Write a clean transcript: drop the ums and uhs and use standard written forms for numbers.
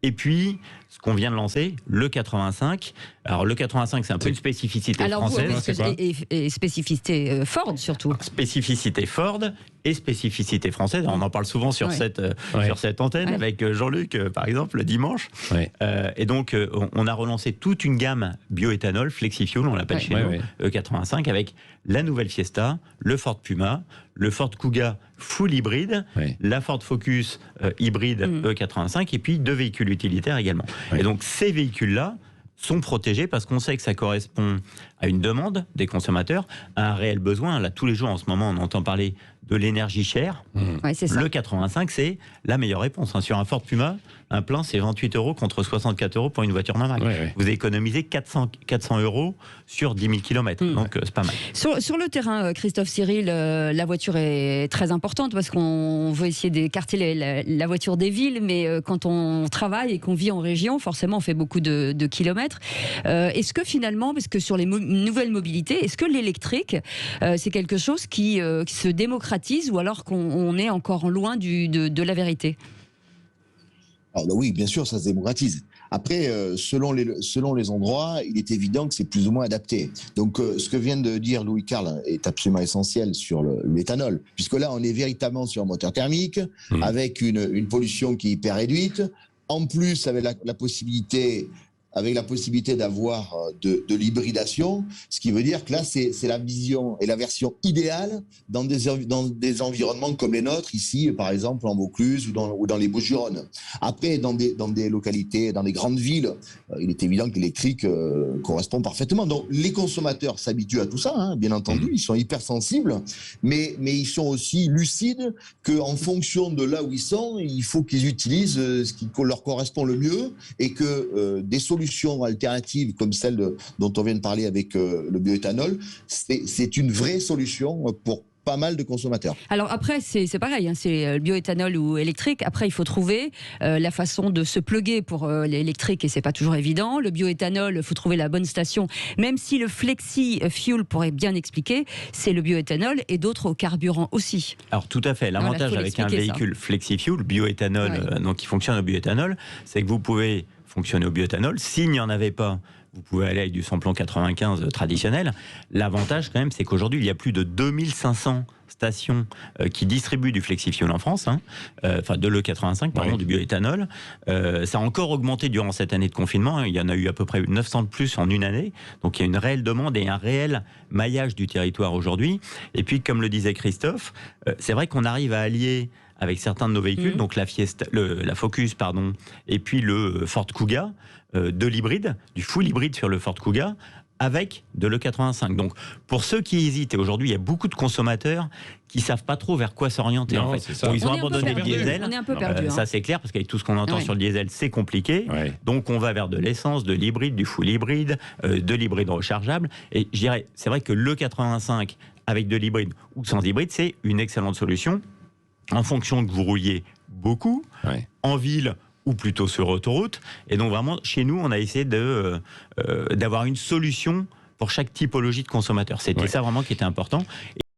Et puis, ce qu'on vient de lancer, le 85. Alors, le 85, c'est un peu une spécificité française. Et spécificité Ford, surtout. Spécificité Ford et spécificité française. On en parle souvent sur cette antenne avec Jean-Luc, par exemple, le dimanche. Et donc, on a relancé toute une gamme bioéthanol, FlexiFuel, on l'appelle chez nous, E85, avec la nouvelle Fiesta, le Ford Puma, le Ford Kuga full hybride, la Ford Focus hybride E85, et puis 2 véhicules utilitaires également. Et donc, ces véhicules-là sont protégés parce qu'on sait que ça correspond à une demande des consommateurs, à un réel besoin. Là, tous les jours, en ce moment, on entend parler de l'énergie chère. Le 85, c'est la meilleure réponse. Sur un Ford Puma, un plein, c'est 28 € contre 64 € pour une voiture normale. Vous économisez 400 € sur 10 000 km. Donc, c'est pas mal. Sur le terrain, Christophe Cyril, la voiture est très importante parce qu'on veut essayer d'écarter la voiture des villes, mais quand on travaille et qu'on vit en région, forcément, on fait beaucoup de kilomètres. Est-ce que finalement, parce que sur les nouvelles mobilités, est-ce que l'électrique, c'est quelque chose qui se démocratise ou alors qu'on est encore loin de la vérité? Alors, oui, bien sûr, ça se démocratise. Après, selon les endroits, il est évident que c'est plus ou moins adapté. Donc, ce que vient de dire Louis-Carl est absolument essentiel sur l'éthanol, puisque là, on est véritablement sur un moteur thermique, avec une pollution qui est hyper réduite, en plus avec la possibilité d'avoir de l'hybridation, ce qui veut dire que là, c'est la vision et la version idéale dans des environnements comme les nôtres, ici, par exemple, en Vaucluse ou dans les Bouches-du-Rhône. Après, dans des localités, dans des grandes villes, il est évident que l'électrique correspond parfaitement. Donc, les consommateurs s'habituent à tout ça, bien entendu, ils sont hypersensibles, mais ils sont aussi lucides qu'en fonction de là où ils sont, il faut qu'ils utilisent ce qui leur correspond le mieux et que des solutions alternatives comme celle dont on vient de parler avec le bioéthanol, c'est une vraie solution pour pas mal de consommateurs. Alors après, c'est pareil, c'est le bioéthanol ou électrique. Après, il faut trouver la façon de se plugger pour l'électrique et c'est pas toujours évident. Le bioéthanol, il faut trouver la bonne station. Même si le FlexiFuel pourrait bien expliquer, c'est le bioéthanol et d'autres carburants aussi. Alors tout à fait. L'avantage avec un véhicule FlexiFuel, bioéthanol, donc qui fonctionne au bioéthanol, c'est que vous pouvez fonctionner au bioéthanol. S'il n'y en avait pas, vous pouvez aller avec du samplon 95 traditionnel. L'avantage, quand même, c'est qu'aujourd'hui, il y a plus de 2500 stations qui distribuent du FlexiFuel en France, enfin de l'E85, pardon, du bioéthanol. Ça a encore augmenté durant cette année de confinement. Il y en a eu à peu près 900 de plus en une année. Donc il y a une réelle demande et un réel maillage du territoire aujourd'hui. Et puis, comme le disait Christophe, c'est vrai qu'on arrive à allier avec certains de nos véhicules, donc la Fiesta, la Focus, pardon, et puis le Ford Kuga, de l'hybride, du full hybride sur le Ford Kuga, avec de l'E85. Donc, pour ceux qui hésitent, et aujourd'hui, il y a beaucoup de consommateurs qui ne savent pas trop vers quoi s'orienter. En fait. Donc, ils ont abandonné le diesel. On est un peu perdu. Ça, c'est clair, parce qu'avec tout ce qu'on entend sur le diesel, c'est compliqué. Donc, on va vers de l'essence, de l'hybride, du full hybride, de l'hybride rechargeable. Et je dirais, c'est vrai que l'E85, avec de l'hybride ou sans hybride, c'est une excellente solution. En fonction que vous rouliez beaucoup, en ville ou plutôt sur autoroute. Et donc vraiment, chez nous, on a essayé d'avoir une solution pour chaque typologie de consommateur. C'était ça vraiment qui était important.